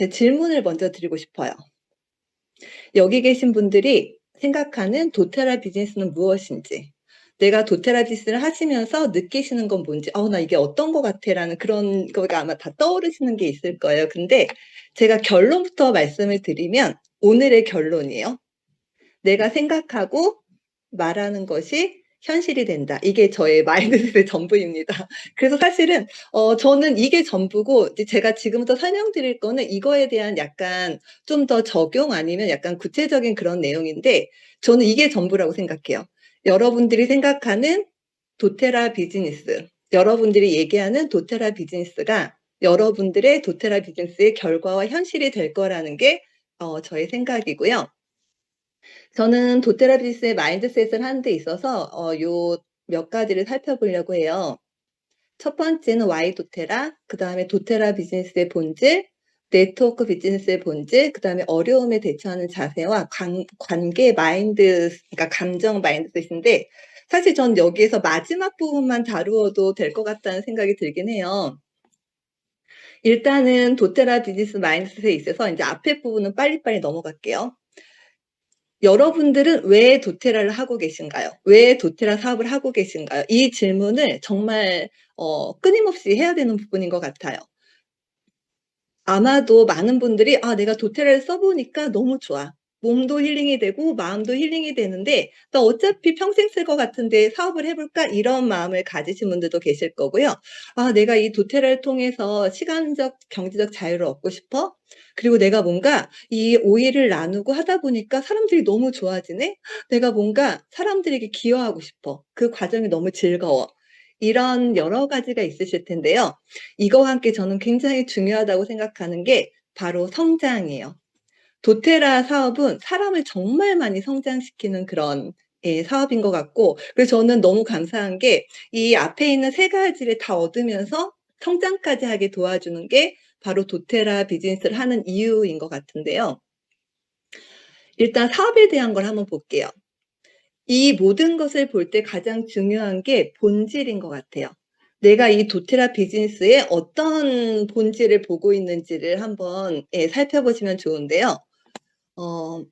제 질문을 먼저 드리고 싶어요. 여기 계신 분들이 생각하는 도테라 비즈니스는 무엇인지, 내가 도테라 비즈니스를 하시면서 느끼시는 건 뭔지, 나 이게 어떤 것 같아라는 그런 거가 아마 다 떠오르시는 게 있을 거예요. 근데 제가 결론부터 말씀을 드리면 오늘의 결론이에요. 내가 생각하고 말하는 것이 현실이 된다. 이게 저의 마인드셋의 전부입니다. 그래서 사실은 저는 이게 전부고, 이제 제가 지금부터 설명드릴 거는 이거에 대한 약간 좀 더 적용 아니면 약간 구체적인 그런 내용인데, 저는 이게 전부라고 생각해요. 여러분들이 생각하는 도테라 비즈니스, 여러분들이 얘기하는 도테라 비즈니스가 여러분들의 도테라 비즈니스의 결과와 현실이 될 거라는 게 저의 생각이고요. 저는 도테라 비즈니스의 마인드셋을 하는 데 있어서 요 몇 가지를 살펴보려고 해요. 첫 번째는 와이 도테라, 그다음에 도테라 비즈니스의 본질, 네트워크 비즈니스의 본질, 그다음에 어려움에 대처하는 자세와 관계 마인드, 그러니까 감정 마인드셋인데, 사실 전 여기에서 마지막 부분만 다루어도 될 것 같다는 생각이 들긴 해요. 일단은 도테라 비즈니스 마인드셋에 있어서 이제 앞에 부분은 빨리빨리 넘어갈게요. 여러분들은 왜 도테라를 하고 계신가요? 왜 도테라 사업을 하고 계신가요? 이 질문을 정말 끊임없이 해야 되는 부분인 것 같아요. 아마도 많은 분들이 내가 도테라를 써보니까 너무 좋아. 몸도 힐링이 되고 마음도 힐링이 되는데 나 어차피 평생 쓸 것 같은데 사업을 해볼까? 이런 마음을 가지신 분들도 계실 거고요. 내가 이 도테라를 통해서 시간적, 경제적 자유를 얻고 싶어? 그리고 내가 뭔가 이 오일을 나누고 하다 보니까 사람들이 너무 좋아지네? 내가 뭔가 사람들에게 기여하고 싶어. 그 과정이 너무 즐거워. 이런 여러 가지가 있으실 텐데요. 이거와 함께 저는 굉장히 중요하다고 생각하는 게 바로 성장이에요. 도테라 사업은 사람을 정말 많이 성장시키는 그런 사업인 것 같고, 그래서 저는 너무 감사한 게 이 앞에 있는 세 가지를 다 얻으면서 성장까지 하게 도와주는 게 바로 도테라 비즈니스를 하는 이유인 것 같은데요. 일단 사업에 대한 걸 한번 볼게요. 이 모든 것을 볼 때 가장 중요한 게 본질인 것 같아요. 내가 이 도테라 비즈니스의 어떤 본질을 보고 있는지를 한번 살펴보시면 좋은데요. 어,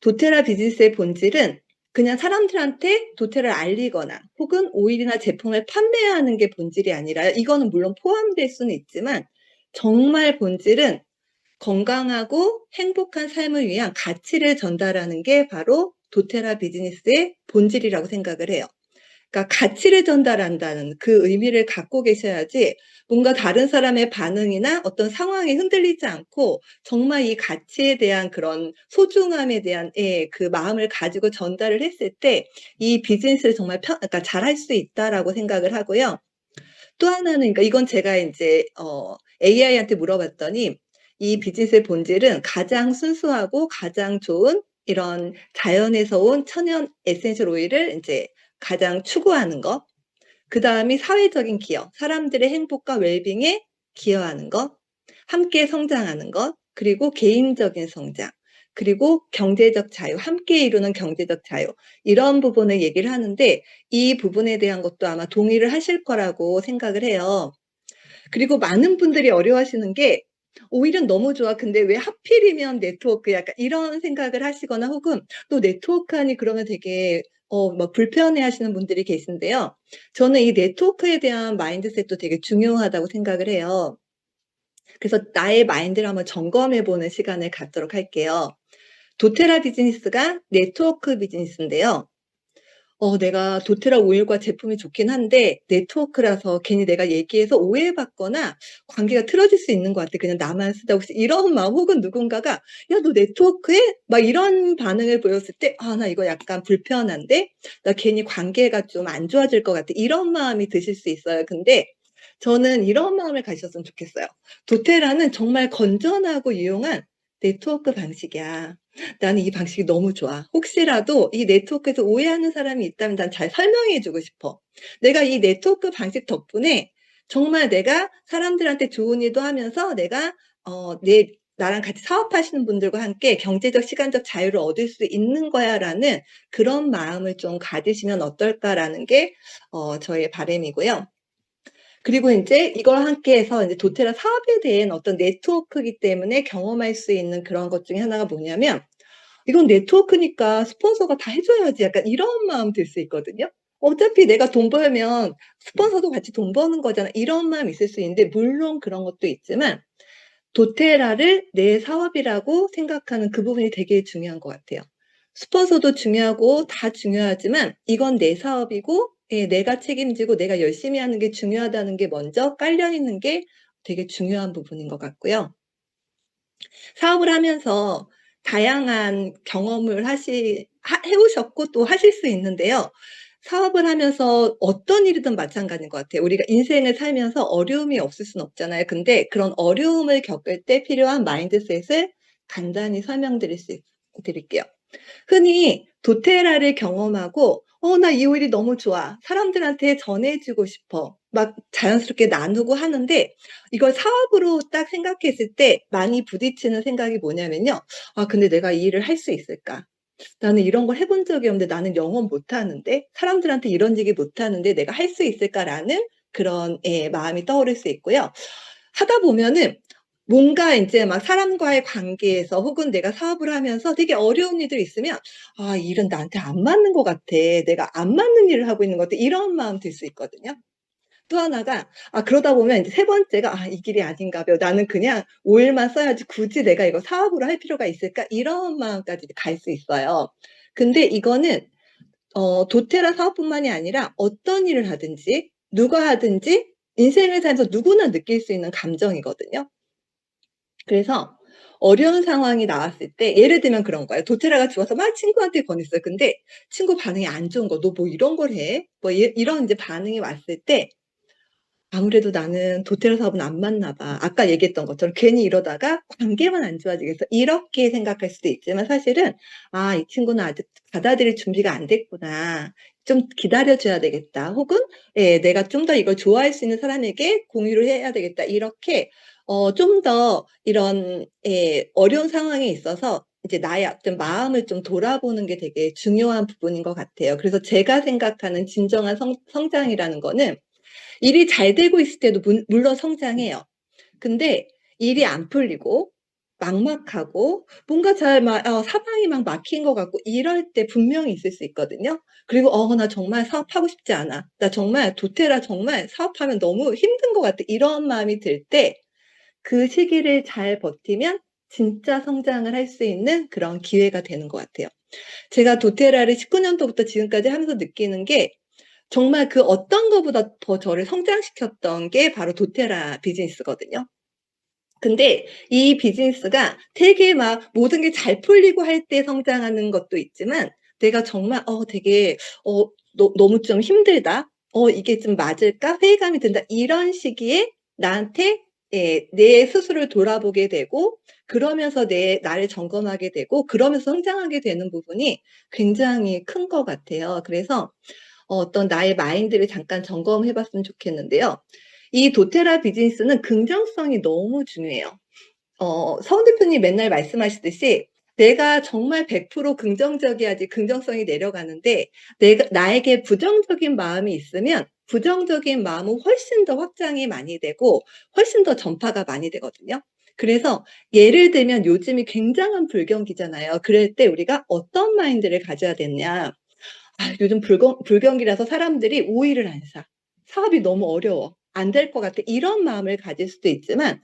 도테라 비즈니스의 본질은 그냥 사람들한테 도테라를 알리거나 혹은 오일이나 제품을 판매하는 게 본질이 아니라, 이거는 물론 포함될 수는 있지만 정말 본질은 건강하고 행복한 삶을 위한 가치를 전달하는 게 바로 도테라 비즈니스의 본질이라고 생각을 해요. 그러니까 가치를 전달한다는 그 의미를 갖고 계셔야지 뭔가 다른 사람의 반응이나 어떤 상황에 흔들리지 않고 정말 이 가치에 대한 그런 소중함에 대한 그 마음을 가지고 전달을 했을 때 이 비즈니스를 정말 그러니까 잘할 수 있다라고 생각을 하고요. 또 하나는, 그러니까 이건 제가 이제 AI한테 물어봤더니 이 비즈니스의 본질은 가장 순수하고 가장 좋은 이런 자연에서 온 천연 에센셜 오일을 이제 가장 추구하는 것, 그다음이 사회적인 기여, 사람들의 행복과 웰빙에 기여하는 것, 함께 성장하는 것, 그리고 개인적인 성장, 그리고 경제적 자유, 함께 이루는 경제적 자유, 이런 부분을 얘기를 하는데 이 부분에 대한 것도 아마 동의를 하실 거라고 생각을 해요. 그리고 많은 분들이 어려워하시는 게 오일은 너무 좋아. 근데 왜 하필이면 네트워크, 약간 이런 생각을 하시거나 혹은 또 네트워크 하니 그러면 되게 막 불편해 하시는 분들이 계신데요. 저는 이 네트워크에 대한 마인드셋도 되게 중요하다고 생각을 해요. 그래서 나의 마인드를 한번 점검해 보는 시간을 갖도록 할게요. 도테라 비즈니스가 네트워크 비즈니스인데요. 내가 도테라 오일과 제품이 좋긴 한데 네트워크라서 괜히 내가 얘기해서 오해받거나 관계가 틀어질 수 있는 것 같아. 그냥 나만 쓰다 혹시 이런 마음, 혹은 누군가가 야, 너 네트워크해? 막 이런 반응을 보였을 때 나 이거 약간 불편한데? 나 괜히 관계가 좀 안 좋아질 것 같아. 이런 마음이 드실 수 있어요. 근데 저는 이런 마음을 가지셨으면 좋겠어요. 도테라는 정말 건전하고 유용한 네트워크 방식이야. 나는 이 방식이 너무 좋아. 혹시라도 이 네트워크에서 오해하는 사람이 있다면 난 잘 설명해 주고 싶어. 내가 이 네트워크 방식 덕분에 정말 내가 사람들한테 좋은 일도 하면서 내가 나랑 같이 사업하시는 분들과 함께 경제적, 시간적 자유를 얻을 수 있는 거야라는 그런 마음을 좀 가지시면 어떨까라는 게 저의 바람이고요. 그리고 인제 이걸 함께 해서 인제 도테라 사업에 대한 어떤 네트워크이기 때문에 경험할 수 있는 그런 것 중에 하나가 뭐냐면 '이건 네트워크니까 스폰서가 다 해 줘야지.' 약간 이런 마음 들 수 있거든요. '어차피 내가 돈 벌면 스폰서도 같이 돈 버는 거잖아.' 이런 마음이 있을 수 있는데 물론 그런 것도 있지만 도테라를 내 사업이라고 생각하는 그 부분이 되게 중요한 것 같아요. 스폰서도 중요하고 다 중요하지만 이건 내 사업이고 예 내가 책임지고 내가 열심히 하는 게 중요하다는 게 먼저 깔려 있는 게 되게 중요한 부분인 것 같고요. 사업을 하면서 다양한 경험을 해 오셨고 또 하실 수 있는데요. 사업을 하면서 어떤 일이든 마찬가지인 것 같아요. 우리가 인생을 살면서 어려움이 없을 수는 없잖아요. 근데 그런 어려움을 겪을 때 필요한 마인드셋을 간단히 설명드릴 수 있 드릴게요. 흔히 도테라를 경험하고 나 이 오일이 너무 좋아. 사람들한테 전해 주고 싶어." 막 자연스럽게 나누고 하는데 이걸 사업으로 딱 생각했을 때 많이 부딪히는 생각이 뭐냐면요. '아 근데 내가 이 일을 할 수 있을까? 나는 이런 걸 해본 적이 없는데 나는 영어 못하는데 사람들한테 이런 얘기 못하는데 내가 할 수 있을까?'라는 그런 예 마음이 떠오를 수 있고요. 하다 보면은 뭔가 인제 막 사람과의 관계에서 혹은 내가 사업을 하면서 되게 어려운 일들이 있으면 '아 이 일은 나한테 안 맞는 것 같아. 내가 안 맞는 일을 하고 있는 것 같아.' 이런 마음 들 수 있거든요. 또 하나가 그러다 보면 인제 세 번째가 '아 이 길이 아닌가 봐. 나는 그냥 오일만 써야지 굳이 내가 이거 사업으로 할 필요가 있을까?' 이런 마음까지 갈 수 있어요. 근데 이거는 도테라 사업뿐만이 아니라 어떤 일을 하든지 누가 하든지 인생을 살면서 누구나 느낄 수 있는 감정이거든요. 그래서 어려운 상황이 나왔을 때 예를 들면 그런 거예요. 도테라가 좋아서 막 친구한테 권했어요. 근데 친구 반응이 안 좋은 거 "너 뭐 이런 걸 해?" 뭐 이런 인제 반응이 왔을 때 아무래도 '나는 도테라 사업은 안 맞나 봐.' 아까 얘기했던 것처럼 괜히 이러다가 관계만 안 좋아지겠어. 이렇게 생각할 수도 있지만 사실은 '아 이 친구는 아직 받아들일 준비가 안 됐구나. 좀 기다려 줘야 되겠다.' 혹은 예 '내가 좀 더 이걸 좋아할 수 있는 사람에게 공유를 해야 되겠다.' 이렇게 좀 더 이런 예 어려운 상황에 있어서 이제 나의 어떤 마음을 좀 돌아보는 게 되게 중요한 부분인 것 같아요. 그래서 제가 생각하는 진정한 성장이라는 거는 일이 잘 되고 있을 때도 물론 성장해요. 근데 일이 안 풀리고 막막하고 뭔가 잘 사방이 막 막힌 것 같고 이럴 때 분명히 있을 수 있거든요. 그리고 '나 정말 사업하고 싶지 않아. 나 정말 도테라 정말 사업하면 너무 힘든 것 같아.' 이런 마음이 들 때 그 시기를 잘 버티면 진짜 성장을 할 수 있는 그런 기회가 되는 것 같아요. 제가 도테라를 19 년도부터 지금까지 하면서 느끼는 게 정말 그 어떤 거보다 더 저를 성장시켰던 게 바로 도테라 비즈니스거든요. 근데 이 비즈니스가 되게 막 모든 게 잘 풀리고 할 때 성장하는 것도 있지만 내가 정말 되게 '너무 좀 힘들다. 이게 좀 맞을까? 회의감이 든다.' 이런 시기에 나한테 예 내 스스로를 돌아보게 되고 그러면서 나를 점검하게 되고 그러면서 성장하게 되는 부분이 굉장히 큰 것 같아요. 그래서 어떤 나의 마인드를 잠깐 점검해 봤으면 좋겠는데요. 이 도테라 비즈니스는 긍정성이 너무 중요해요. 서 대표님 맨날 말씀하시듯이 내가 정말 100% 긍정적이어야지 긍정성이 내려가는데 내가 나에게 부정적인 마음이 있으면 부정적인 마음은 훨씬 더 확장이 많이 되고 훨씬 더 전파가 많이 되거든요. 그래서 예를 들면 요즘이 굉장한 불경기잖아요. 그럴 때 우리가 어떤 마인드를 가져야 되냐. 요즘 불경기라서 사람들이 오일을 안 사. 사업이 너무 어려워. 안 될 것 같아. 이런 마음을 가질 수도 있지만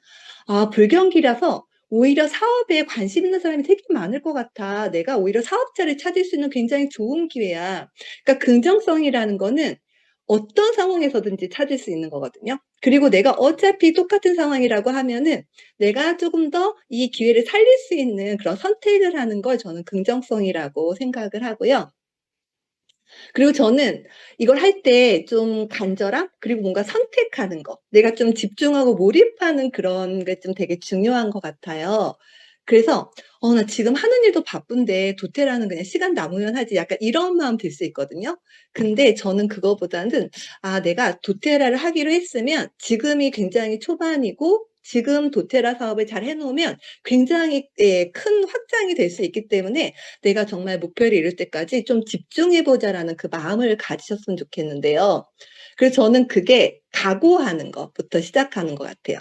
불경기라서 오히려 사업에 관심 있는 사람이 되게 많을 것 같아. 내가 오히려 사업자를 찾을 수 있는 굉장히 좋은 기회야. 그러니까 긍정성이라는 거는 어떤 상황에서든지 찾을 수 있는 거거든요. 그리고 내가 어차피 똑같은 상황이라고 하면은 내가 조금 더 이 기회를 살릴 수 있는 그런 선택을 하는 걸 저는 긍정성이라고 생각을 하고요. 그리고 저는 이걸 할 때 좀 간절함 그리고 뭔가 선택하는 거 내가 좀 집중하고 몰입하는 그런 게 좀 되게 중요한 것 같아요. 그래서 '나 지금 하는 일도 바쁜데 도태라는 그냥 시간 남으면 하지.' 약간 이런 마음 들 수 있거든요. 근데 저는 그거보다는 내가 도테라를 하기로 했으면 지금이 굉장히 초반이고 지금 도테라 사업을 잘 해 놓으면 굉장히 큰 확장이 될 수 있기 때문에 '내가 정말 목표를 이룰 때까지 좀 집중해 보자.'라는 그 마음을 가지셨으면 좋겠는데요. 그래서 저는 그게 각오하는 것부터 시작하는 것 같아요.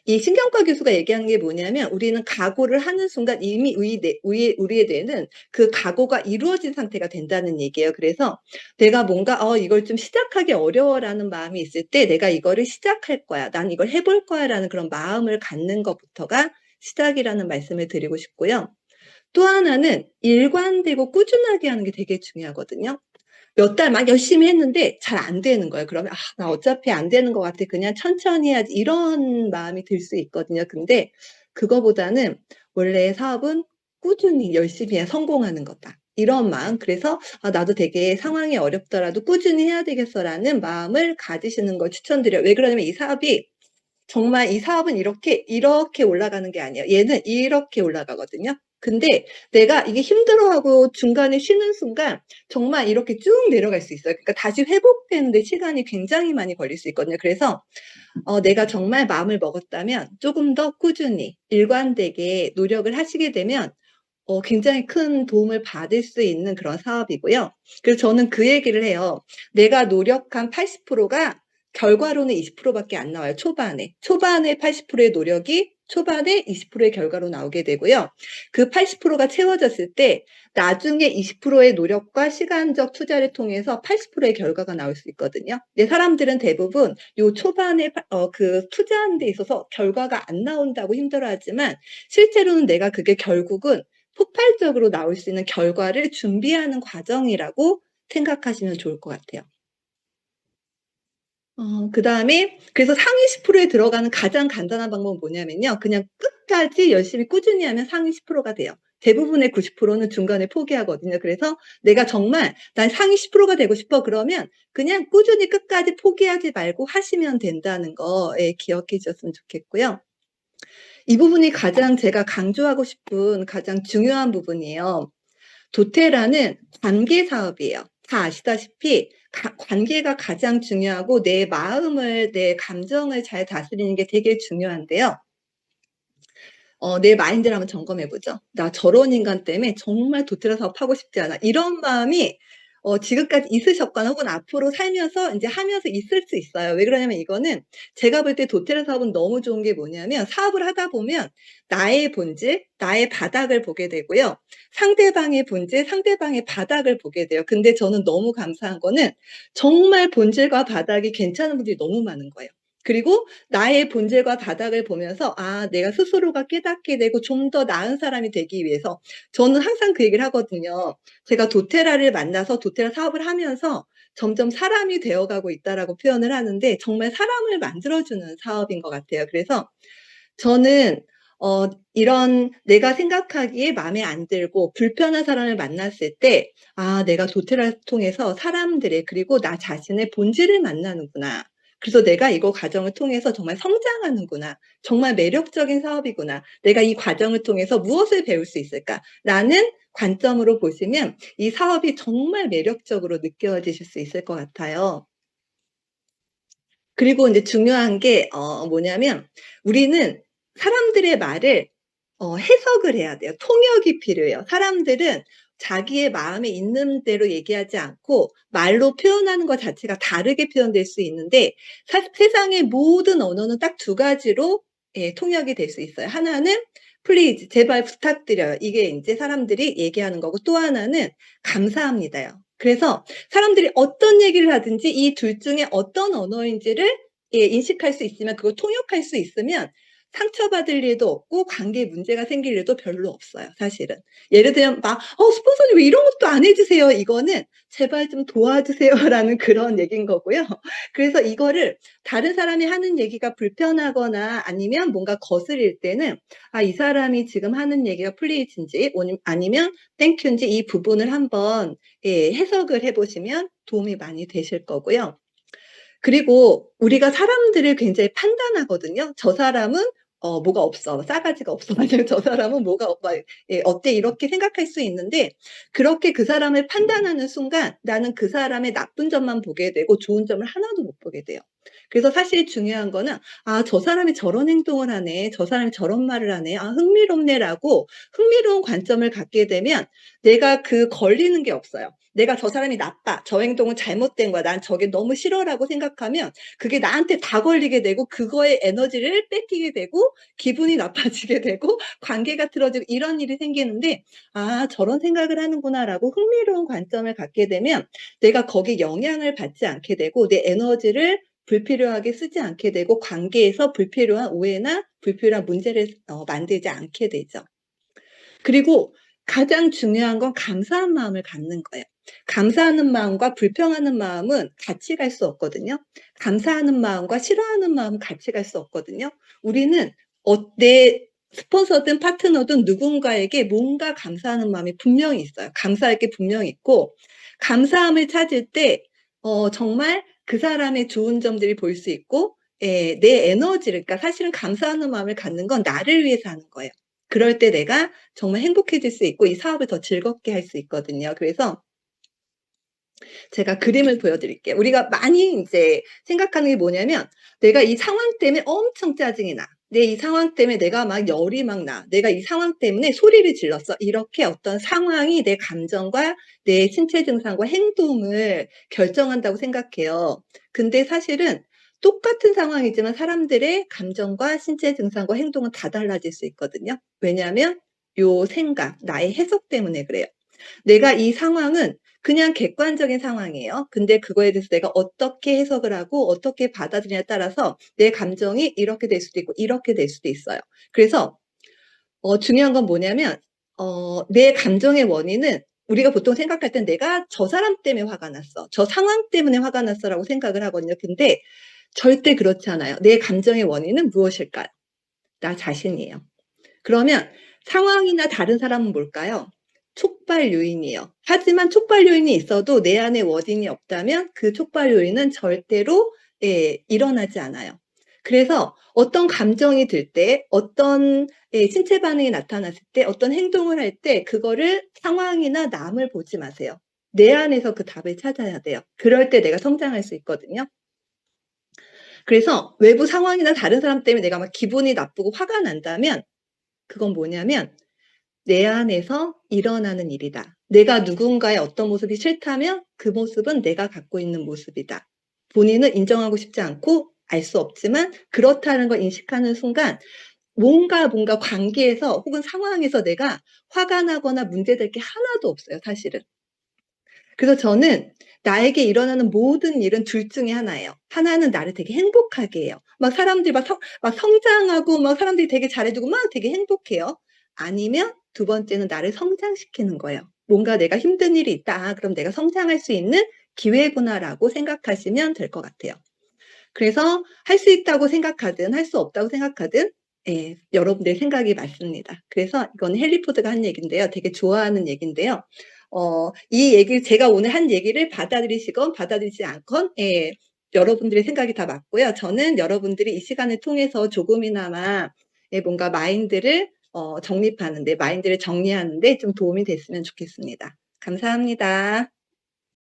이 신경과 교수가 얘기하는 게 뭐냐면 우리는 각오를 하는 순간 이미 우리의 뇌는 그 각오가 이루어진 상태가 된다는 얘기예요. 그래서 내가 뭔가 '이걸 좀 시작하기 어려워.'라는 마음이 있을 때 '내가 이거를 시작할 거야. 난 이걸 해볼 거야.'라는 그런 마음을 갖는 것부터가 시작이라는 말씀을 드리고 싶고요. 또 하나는 일관되고 꾸준하게 하는 게 되게 중요하거든요. 몇 달 막 열심히 했는데 잘 안 되는 거예요. 그러면 '아 나 어차피 안 되는 것 같아. 그냥 천천히 해야지.' 이런 마음이 들 수 있거든요. 근데 그거보다는 원래 '사업은 꾸준히 열심히 해야 성공하는 거다.' 이런 마음. 그래서 '아 나도 되게 상황이 어렵더라도 꾸준히 해야 되겠어.'라는 마음을 가지시는 걸 추천드려요. 왜 그러냐면 이 사업이 정말 이 사업은 이렇게 올라가는 게 아니에요. 얘는 이렇게 올라가거든요. 근데 내가 이게 힘들어하고 중간에 쉬는 순간 정말 이렇게 쭉 내려갈 수 있어요. 그러니까 다시 회복되는 데 시간이 굉장히 많이 걸릴 수 있거든요. 그래서 내가 정말 마음을 먹었다면 쪼금 더 꾸준히 일관되게 노력을 하시게 되면 굉장히 큰 도움을 받을 수 있는 그런 사업이고요. 그래서 저는 그 얘기를 해요. 내가 노력한 80%가 결과로는 20% 밖에 안 나와요, 초반에. 초반에 80%의 노력이 초반에 20%의 결과로 나오게 되고요. 그 80%가 채워졌을 때 나중에 20%의 노력과 시간적 투자를 통해서 80%의 결과가 나올 수 있거든요. 근데 사람들은 대부분 요 초반에 그 투자하는 데 있어서 결과가 안 나온다고 힘들어하지만 실제로는 내가 그게 결국은 폭발적으로 나올 수 있는 결과를 준비하는 과정이라고 생각하시면 좋을 것 같아요. 그다음에 그래서 상위 10%에 들어가는 가장 간단한 방법은 뭐냐면요. 그냥 끝까지 열심히 꾸준히 하면 상위 10%가 돼요. 대부분의 90%는 중간에 포기하거든요. 그래서 내가 정말 '난 상위 10%가 되고 싶어.' 그러면 그냥 꾸준히 끝까지 포기하지 말고 하시면 된다는 거 기억해 주셨으면 좋겠고요. 이 부분이 가장 제가 강조하고 싶은 가장 중요한 부분이에요. 도테라는 관계 사업이에요. 다 아시다시피 관계가 가장 중요하고 내 마음을 내 감정을 잘 다스리는 게 되게 중요한데요. 내 마인드를 한번 점검해 보죠. '나 저런 인간 때문에 정말 도테라 사업하고 싶지 않아.' 이런 마음이 지금까지 있으셨거나 혹은 앞으로 살면서 인제 하면서 있을 수 있어요. 왜 그러냐면 이거는 제가 볼 때 도테라 사업은 너무 좋은 게 뭐냐면 사업을 하다 보면 나의 본질, 나의 바닥을 보게 되고요. 상대방의 본질, 상대방의 바닥을 보게 돼요. 근데 저는 너무 감사한 거는 정말 본질과 바닥이 괜찮은 분들이 너무 많은 거예요. 그리고 나의 본질과 바닥을 보면서 내가 스스로가 깨닫게 되고 좀 더 나은 사람이 되기 위해서 저는 항상 그 얘기를 하거든요. 제가 도테라를 만나서 도테라 사업을 하면서 점점 사람이 되어 가고 있다라고 표현을 하는데 정말 사람을 만들어 주는 사업인 것 같아요. 그래서 저는 이런 내가 생각하기에 마음에 안 들고 불편한 사람을 만났을 때 '아 내가 도테라를 통해서 사람들의 그리고 나 자신의 본질을 만나는구나. 그래서 내가 이거 과정을 통해서 정말 성장하는구나. 정말 매력적인 사업이구나. 내가 이 과정을 통해서 무엇을 배울 수 있을까?'라는 관점으로 보시면 이 사업이 정말 매력적으로 느껴지실 수 있을 것 같아요. 그리고 인제 중요한 게 뭐냐면 우리는 사람들의 말을 해석을 해야 돼요. 통역이 필요해요. 사람들은 자기의 마음에 있는 대로 얘기하지 않고 말로 표현하는 것 자체가 다르게 표현될 수 있는데 세상의 모든 언어는 딱 두 가지로 통역이 될 수 있어요. 하나는 "플리즈." 제발 부탁드려요. 이게 인제 사람들이 얘기하는 거고 또 하나는 "감사합니다."요. 그래서 사람들이 어떤 얘기를 하든지 이 둘 중에 어떤 언어인지를 인식할 수 있으면 그걸 통역할 수 있으면 상처받을 일도 없고 관계에 문제가 생길 일도 별로 없어요 사실은. 예를 들면 막 스폰서님 왜 이런 것도 안 해 주세요." 이거는 "제발 좀 도와주세요."라는 그런 얘기인 거고요. 그래서 이거를 다른 사람이 하는 얘기가 불편하거나 아니면 뭔가 거스릴 때는 이 사람이 지금 하는 얘기가 플리즈인지 아니면 땡큐인지 이 부분을 한번 해석을 해 보시면 도움이 많이 되실 거고요. 그리고 우리가 사람들을 굉장히 판단하거든요. '저 사람은 뭐가 없어. 싸가지가 없어.' 아니면 '저 사람은 뭐가 막 어때?' 이렇게 생각할 수 있는데 그렇게 그 사람을 판단하는 순간 나는 그 사람의 나쁜 점만 보게 되고 좋은 점을 하나도 못 보게 돼요. 그래서 사실 중요한 거는 '아 저 사람이 저런 행동을 하네. 저 사람이 저런 말을 하네. 아 흥미롭네.'라고 흥미로운 관점을 갖게 되면 내가 걸리는 게 없어요. 내가 '저 사람이 나빠. 저 행동은 잘못된 거야. 난 저게 너무 싫어.'라고 생각하면 그게 나한테 다 걸리게 되고 그거에 에너지를 뺏기게 되고 기분이 나빠지게 되고 관계가 틀어지고 이런 일이 생기는데 '아 저런 생각을 하는구나.'라고 흥미로운 관점을 갖게 되면 내가 거기에 영향을 받지 않게 되고 내 에너지를 불필요하게 쓰지 않게 되고 관계에서 불필요한 오해나 불필요한 문제를 만들지 않게 되죠. 그리고 가장 중요한 건 감사한 마음을 갖는 거예요. 감사하는 마음과 불평하는 마음은 같이 갈 수 없거든요. 감사하는 마음과 싫어하는 마음은 같이 갈 수 없거든요. 우리는 내 스폰서든 파트너든 누군가에게 뭔가 감사하는 마음이 분명히 있어요. 감사할 게 분명히 있고 감사함을 찾을 때 정말 그 사람의 좋은 점들이 보일 수 있고 내 에너지를 그러니까 사실은 감사하는 마음을 갖는 건 나를 위해서 하는 거예요. 그럴 때 내가 정말 행복해질 수 있고 이 사업을 더 즐겁게 할 수 있거든요. 그래서 제가 그림을 보여 드릴게요. 우리가 많이 인제 생각하는 게 뭐냐면 '내가 이 상황 때문에 엄청 짜증이 나. 내 이 상황 때문에 내가 막 열이 막 나. 내가 이 상황 때문에 소리를 질렀어.' 이렇게 어떤 상황이 내 감정과 내 신체 증상과 행동을 결정한다고 생각해요. 근데 사실은 똑같은 상황이지만 사람들의 감정과 신체 증상과 행동은 다 달라질 수 있거든요. 왜냐하면 요 생각, 나의 해석 때문에 그래요. 내가 이 상황은 그냥 객관적인 상황이에요. 근데 그거에 대해서 내가 어떻게 해석을 하고 어떻게 받아들이냐에 따라서 내 감정이 이렇게 될 수도 있고 이렇게 될 수도 있어요. 그래서 중요한 건 뭐냐면 내 감정의 원인은 우리가 보통 생각할 땐 '내가 저 사람 때문에 화가 났어. 저 상황 때문에 화가 났어.'라고 생각을 하거든요. 근데 절대 그렇지 않아요. 내 감정의 원인은 무엇일까요? 나 자신이에요. 그러면 상황이나 다른 사람은 뭘까요? 촉발 요인이에요. 하지만 촉발 요인이 있어도 내 안에 원인이 없다면 그 촉발 요인은 절대로 일어나지 않아요. 그래서 어떤 감정이 들 때 어떤 신체 반응이 나타났을 때 어떤 행동을 할 때 그거를 상황이나 남을 보지 마세요. 내 안에서 그 답을 찾아야 돼요. 그럴 때 내가 성장할 수 있거든요. 그래서 외부 상황이나 다른 사람 때문에 내가 막 기분이 나쁘고 화가 난다면 그건 뭐냐면 '내 안에서 일어나는 일이다. 내가 누군가의 어떤 모습이 싫다면 그 모습은 내가 갖고 있는 모습이다.' 본인은 인정하고 싶지 않고 알 수 없지만 그렇다는 걸 인식하는 순간 뭔가 관계에서 혹은 상황에서 내가 화가 나거나 문제될 게 하나도 없어요 사실은. 그래서 저는 나에게 일어나는 모든 일은 둘 중에 하나예요. 하나는 나를 되게 행복하게 해요. 막 사람들이 막 성장하고 막 사람들이 되게 잘해 주고 막 되게 행복해요. 아니면 두 번째는 나를 성장시키는 거예요. 뭔가 '내가 힘든 일이 있다. 아 그럼 내가 성장할 수 있는 기회구나.'라고 생각하시면 될 것 같아요. 그래서 할 수 있다고 생각하든 할 수 없다고 생각하든 여러분들의 생각이 맞습니다. 그래서 이건 헨리 포드가 한 얘기인데요. 되게 좋아하는 얘기인데요. 이 얘기를 제가 오늘 한 얘기를 받아들이시건 받아들이지 않건 여러분들의 생각이 다 맞고요. 저는 여러분들이 이 시간을 통해서 조금이나마 뭔가 마인드를 정립하는 데 마인드를 정리하는 데 좀 도움이 됐으면 좋겠습니다. 감사합니다.